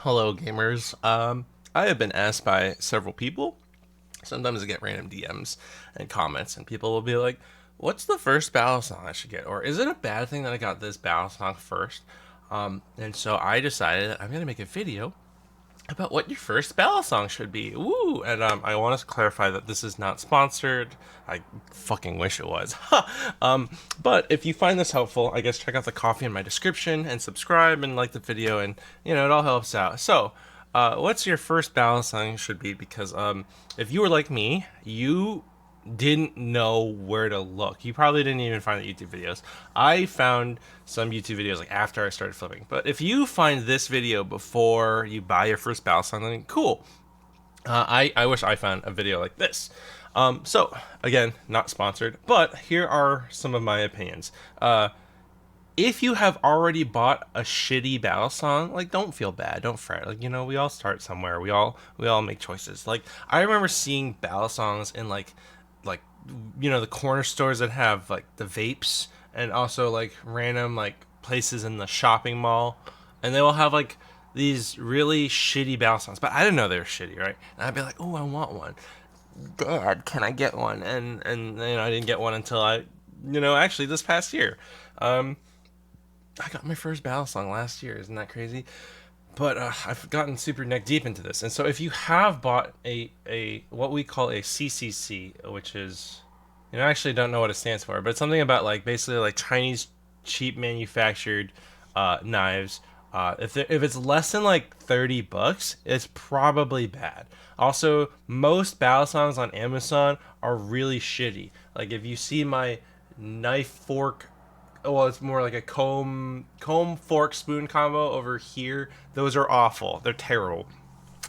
Hello, gamers. I have been asked by several people. Sometimes I get random DMs and comments, and people will be like, "What's the first battle song I should get?" Or "Is it a bad thing that I got this battle song first?" And so I decided I'm gonna make a video about what your first battle song should be. Woo! And I want to clarify that this is not sponsored. I fucking wish it was. But if you find this helpful, I guess check out the coffee in my description and subscribe and like the video, and it all helps out. So, what's your first battle song should be? Because if you were like me, you didn't know where to look. You probably didn't even find the YouTube videos. I found some YouTube videos like after I started flipping. But if you find this video before you buy your first battle song, then cool. I wish I found a video like this. So again, not sponsored, but here are some of my opinions. If you have already bought a shitty battle song, like don't feel bad, don't fret. Like we all start somewhere. We all make choices. Like I remember seeing battle songs in like the corner stores that have like the vapes, and also like random like places in the shopping mall, and they will have like these really shitty battle songs. But I didn't know they were shitty, right? And I'd be like, oh, I want one. Dad, can I get one? And I didn't get one until actually this past year. I got my first battle song last year. Isn't that crazy? But I've gotten super neck deep into this, and so if you have bought a what we call a CCC, which is, I actually don't know what it stands for, but it's something about like basically like Chinese cheap manufactured knives. If it's less than like $30, it's probably bad. Also, most battle songs on Amazon are really shitty. Like if you see my knife fork, well, it's more like a comb fork spoon combo over here. Those are awful. They're terrible.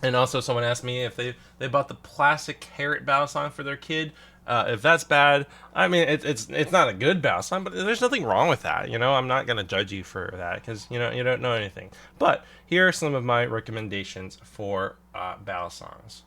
And also, someone asked me if they bought the plastic carrot battle song for their kid. If that's bad, I mean it's not a good battle song, but there's nothing wrong with that. I'm not gonna judge you for that because you don't know anything. But here are some of my recommendations for battle songs.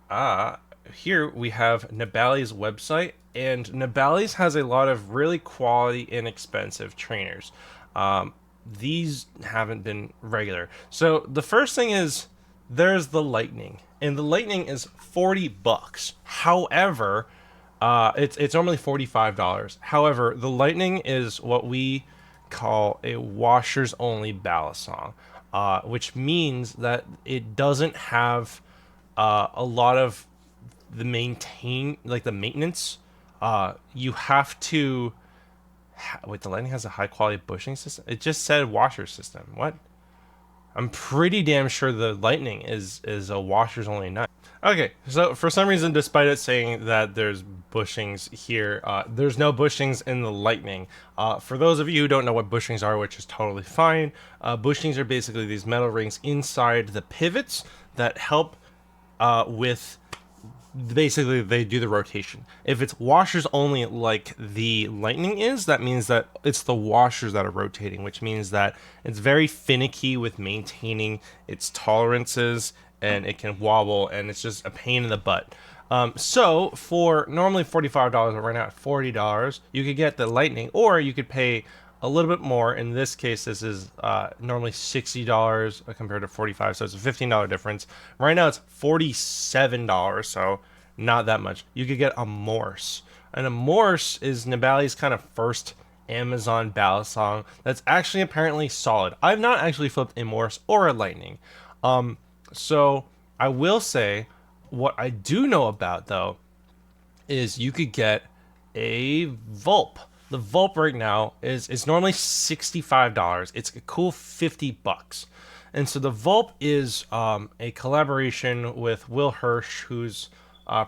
Uh, Here we have Nibali's website, and Nibali's has a lot of really quality, inexpensive trainers. These haven't been regular. So the first thing is there's the Lightning, and the Lightning is $40. However, it's normally $45. However, the Lightning is what we call a washers only ballast song, which means that it doesn't have a lot of the maintenance. You have to wait. The Lightning has a high quality bushing system. It just said washer system. What? I'm pretty damn sure the Lightning is a washers only knife. Okay, so for some reason, despite it saying that there's bushings here, there's no bushings in the Lightning. For those of you who don't know what bushings are, which is totally fine, bushings are basically these metal rings inside the pivots that help with basically they do the rotation. If it's washers only like the Lightning is, that means that it's the washers that are rotating, which means that it's very finicky with maintaining its tolerances, and it can wobble, and it's just a pain in the butt. So for normally $45, but right now at $40, you could get the Lightning, or you could pay a little bit more. In this case, this is normally $60 compared to $45, so it's a $15 difference. Right now, it's $47, so not that much. You could get a Morse, and a Morse is Nibali's kind of first Amazon ballast song that's actually apparently solid. I've not actually flipped a Morse or a Lightning, so I will say what I do know about though is you could get a Vulp. The Vulp right now is normally $65. It's a cool $50. And so the Vulp is a collaboration with Will Hirsch, who's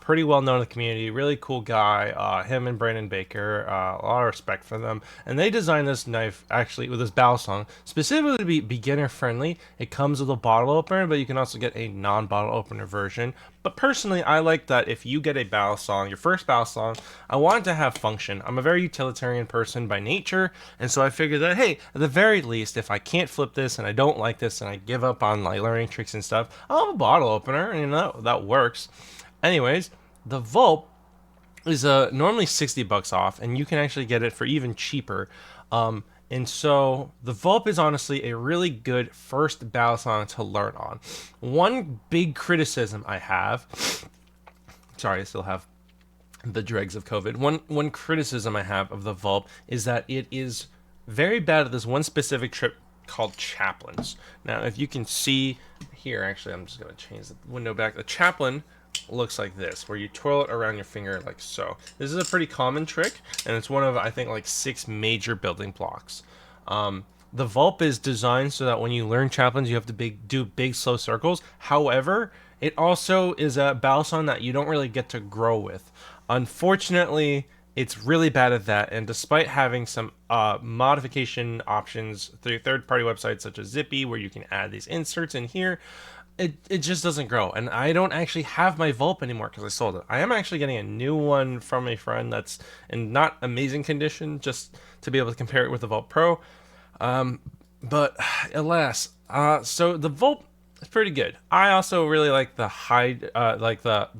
pretty well known in the community, really cool guy. Him and Brandon Baker, a lot of respect for them. And they designed this knife actually with this battle song specifically to be beginner friendly. It comes with a bottle opener, but you can also get a non-bottle opener version. But personally, I like that if you get a battle song, your first battle song, I want it to have function. I'm a very utilitarian person by nature, and so I figured that, hey, at the very least, if I can't flip this and I don't like this and I give up on like learning tricks and stuff, I'll have a bottle opener, and that works. Anyways, the Vulp is normally $60 off, and you can actually get it for even cheaper. And so the Vulp is honestly a really good first Balisong to learn on. One big criticism I have, sorry, I still have the dregs of COVID. One criticism I have of the Vulp is that it is very bad at this one specific trip called Chaplains. Now, if you can see here, actually, I'm just going to change the window back. The Chaplain looks like this, where you twirl it around your finger like so. This is a pretty common trick, and it's one of, I think, like 6 major building blocks. The Vulp is designed so that when you learn Chaplains, you have to do big, slow circles. However, it also is a Balisong that you don't really get to grow with. Unfortunately, it's really bad at that, and despite having some modification options through third-party websites such as Zippy, where you can add these inserts in here, it just doesn't grow. And I don't actually have my Vulp anymore because I sold it. I am actually getting a new one from a friend that's in not amazing condition, just to be able to compare it with the Vulp Pro. But alas, so the Vulp is pretty good. I also really like the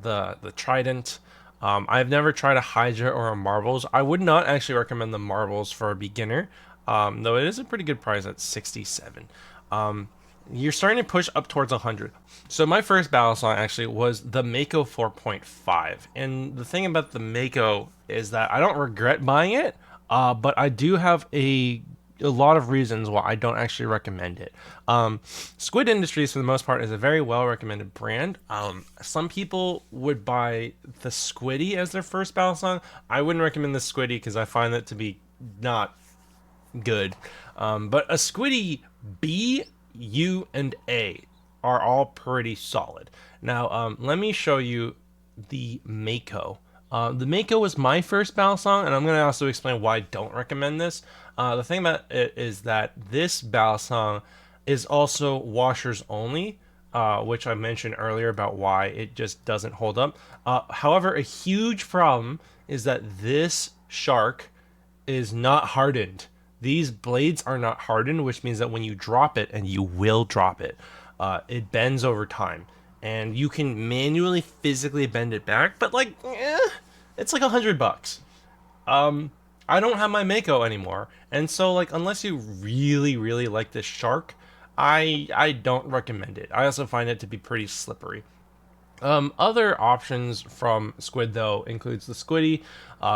the Trident. I've never tried a Hydra or a Marbles. I would not actually recommend the Marbles for a beginner, though it is a pretty good price at 67. You're starting to push up towards 100. So my first Balisong actually was the Mako 4.5, and the thing about the Mako is that I don't regret buying it, but I do have a lot of reasons why I don't actually recommend it. Squid Industries, for the most part, is a very well recommended brand. Some people would buy the Squiddy as their first Balisong. I wouldn't recommend the Squiddy because I find that to be not good. But a Squiddy B, U, and A are all pretty solid. Now, let me show you the Mako. The Mako was my first Balisong, and I'm going to also explain why I don't recommend this. The thing about it is that this Balisong is also washers only, which I mentioned earlier about why it just doesn't hold up. However, a huge problem is that this shark is not hardened. These blades are not hardened, which means that when you drop it, and you will drop it, it bends over time. And you can manually, physically bend it back, but like, it's like $100. I don't have my Mako anymore, and so like, unless you really, really like this shark, I don't recommend it. I also find it to be pretty slippery. Other options from Squid though includes the Squiddy.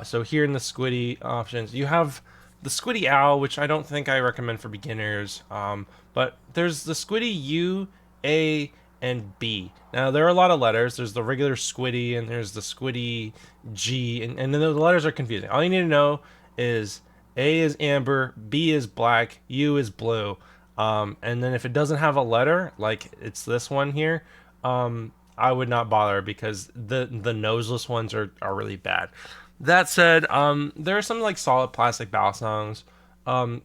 So here in the Squiddy options, you have the Squiddy Owl, which I don't think I recommend for beginners. But there's the Squiddy U, A, and B. Now there are a lot of letters. There's the regular Squiddy, and there's the Squiddy G, and then the letters are confusing. All you need to know is A is amber, B is black, U is blue. And then if it doesn't have a letter, like it's this one here, I would not bother because the noseless ones are really bad. That said, there are some like solid plastic Balisongs.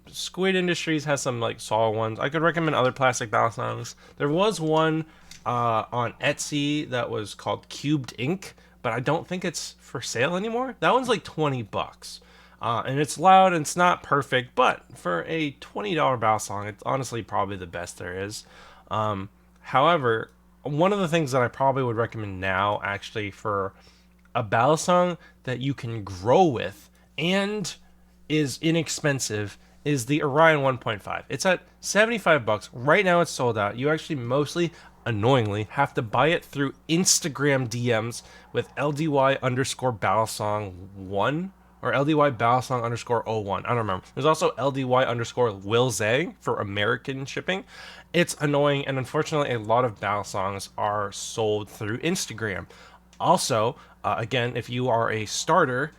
Squid Industries has some like solid ones. I could recommend other plastic Balisongs. There was one on Etsy that was called Cubed Ink, but I don't think it's for sale anymore. That one's like $20. And it's loud and it's not perfect, but for a $20 Balisong, it's honestly probably the best there is. However, one of the things that I probably would recommend now, actually, for a Balisong that you can grow with and is inexpensive, is the Orion 1.5. It's at $75. Right now it's sold out. You actually mostly, annoyingly, have to buy it through Instagram DMs with LDY underscore Balisong 1 or LDY Balisong underscore 01. I don't remember. There's also LDY underscore Will Zhang for American shipping. It's annoying, and unfortunately, a lot of Balisongs are sold through Instagram. Also, again, if you are a starter,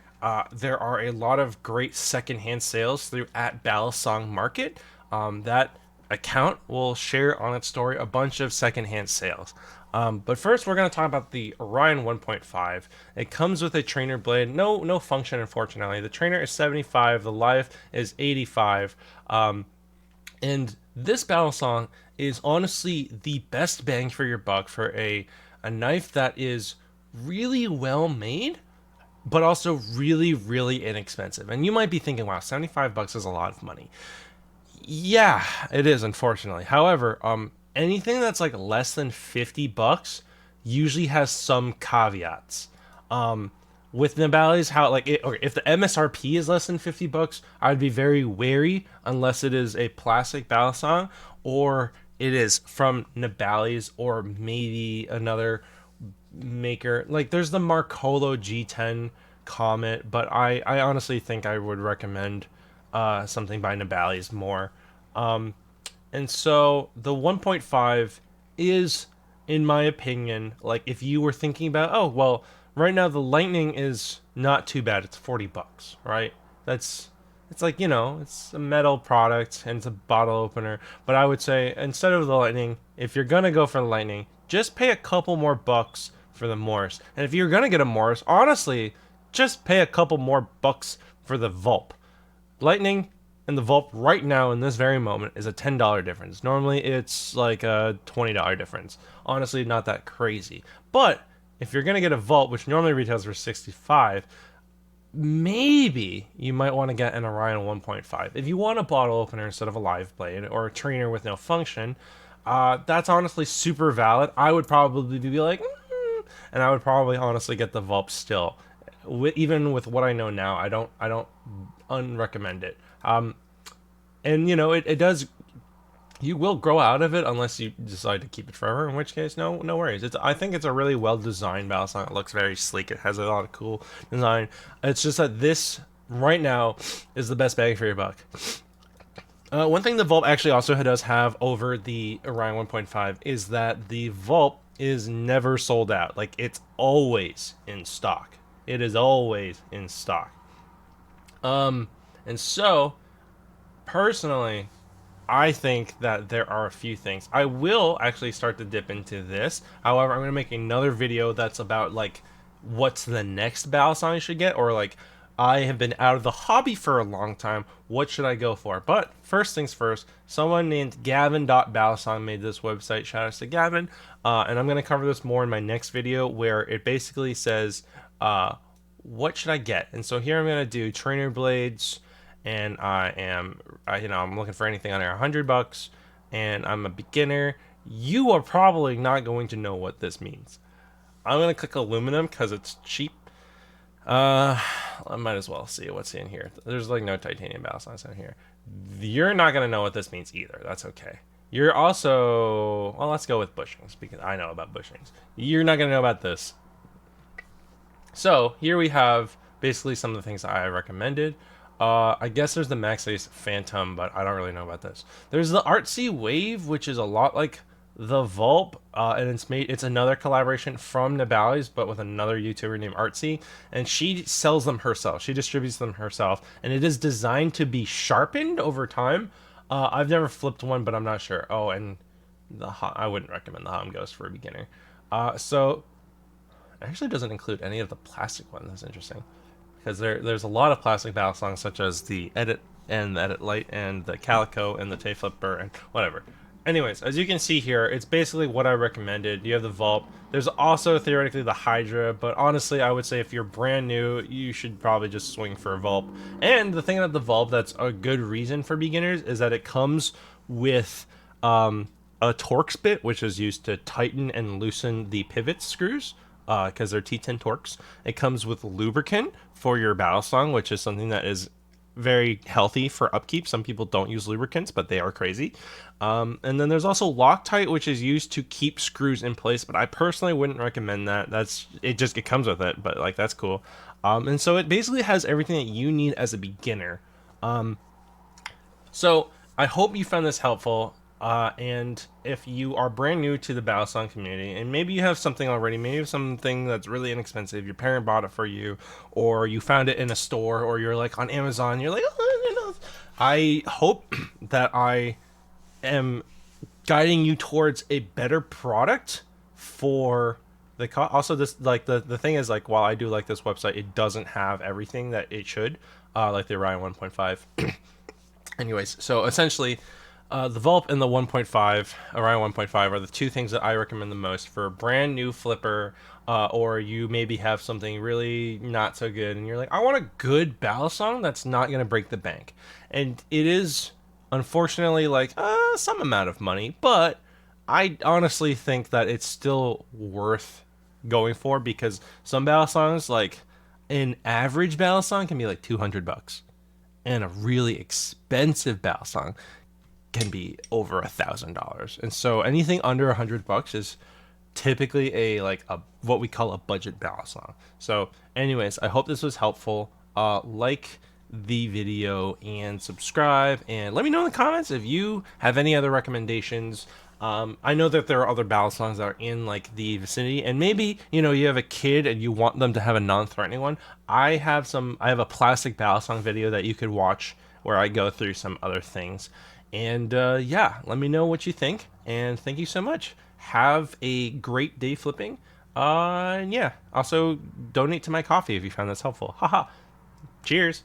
there are a lot of great secondhand sales through @Balisong Market. That account will share on its story a bunch of secondhand sales. But first, we're going to talk about the Orion 1.5. It comes with a trainer blade. No function, unfortunately. The trainer is 75. The life is 85. And this Balisong is honestly the best bang for your buck for a knife that is really well made, but also really, really inexpensive. And you might be thinking, wow, $75 is a lot of money. Yeah, it is, unfortunately. However, anything that's like less than $50 usually has some caveats. with Nibali's, how like it, or if the MSRP is less than $50, I'd be very wary unless it is a plastic Balisong or it is from Nibali's or maybe another maker. Like there's the Marcolo G10 Comet, but I honestly think I would recommend something by Nibali's more. And so the 1.5 is, in my opinion, like if you were thinking about, oh, well, right now the Lightning is not too bad. It's $40, right? That's it's like, it's a metal product and it's a bottle opener. But I would say instead of the Lightning, if you're gonna go for the Lightning, just pay a couple more bucks for the Morse. And if you're gonna get a Morse, honestly, just pay a couple more bucks for the Vulp. Lightning and the Vulp right now in this very moment is a $10 difference. Normally it's like a $20 difference. Honestly, not that crazy. But if you're gonna get a Vulp, which normally retails for 65, maybe you might want to get an Orion 1.5. If you want a bottle opener instead of a live blade or a trainer with no function, that's honestly super valid. I would probably be like, and I would probably honestly get the Vulp still. Even with what I know now, I don't unrecommend it. And it does. You will grow out of it unless you decide to keep it forever. In which case, no worries. I think it's a really well designed Balisong. It looks very sleek. It has a lot of cool design. It's just that this right now is the best bang for your buck. One thing the Vulp actually also does have over the Orion 1.5 is that the Vulp is never sold out. Like it's always in stock. It is always in stock. And so personally, I think that there are a few things. I will actually start to dip into this. However, I'm going to make another video that's about like what's the next Balisong I should get, or like I have been out of the hobby for a long time. What should I go for? But first things first, someone named Gavin.Balisong made this website. Shout out to Gavin. And I'm going to cover this more in my next video where it basically says, what should I get? And so here I'm going to do trainer blades, and I'm looking for anything under $100, and I'm a beginner. You are probably not going to know what this means. I'm gonna click aluminum because it's cheap. I might as well see what's in here. There's like no titanium Balisongs in here. You're not gonna know what this means either. That's okay. You're also, well, let's go with bushings because I know about bushings. You're not gonna know about this. So here we have basically some of the things I recommended. I guess there's the Maxace Phantom, but I don't really know about this. There's the Artsy Wave, which is a lot like the Vulp, and it's another collaboration from Nibali's, but with another YouTuber named Artsy, and she sells them herself. She distributes them herself, and it is designed to be sharpened over time. I've never flipped one, but I'm not sure. Oh, and I wouldn't recommend the Ham Ghost for a beginner. So it actually doesn't include any of the plastic ones. That's interesting. Because there's a lot of plastic Balisongs, such as the Edit and the Edit Light and the Calico and the Tay Flipper and whatever. Anyways, as you can see here, it's basically what I recommended. You have the Vulp. There's also theoretically the Hydra, but honestly, I would say if you're brand new, you should probably just swing for a Vulp. And the thing about the Vulp that's a good reason for beginners is that it comes with a Torx bit, which is used to tighten and loosen the pivot screws. Because they're T10 Torx. It comes with lubricant for your Balisong, which is something that is very healthy for upkeep. Some people don't use lubricants, but they are crazy. And then there's also Loctite, which is used to keep screws in place, but I personally wouldn't recommend that. It comes with it, but like that's cool. And so it basically has everything that you need as a beginner. So I hope you found this helpful. And if you are brand new to the Balisong community, and maybe you have something already, maybe you have something that's really inexpensive, your parent bought it for you, or you found it in a store, or you're like on Amazon, you're like, I hope that I am guiding you towards a better product for the also this like the thing is like while I do like this website, it doesn't have everything that it should, like the Orion 1.5. Anyways, so essentially the Vulp and the 1.5, Orion 1.5 are the two things that I recommend the most for a brand new flipper, or you maybe have something really not so good and you're like, I want a good Balisong that's not going to break the bank. And it is, unfortunately, like some amount of money, but I honestly think that it's still worth going for because some Balisongs, like, An average Balisong can be like 200 bucks, and a really expensive Balisong can be over $1,000. And so anything under 100 bucks is typically a like a what we call a budget Balisong. So, anyways, I hope this was helpful. Like the video and subscribe, and let me know in the comments if you have any other recommendations. I know that there are other Balisongs that are in like the vicinity, and maybe you have a kid and you want them to have a non-threatening one. I have a plastic Balisong video that you could watch where I go through some other things. And yeah, let me know what you think. And thank you so much. Have a great day flipping. And yeah, also donate to my coffee if you found this helpful. Haha. Cheers.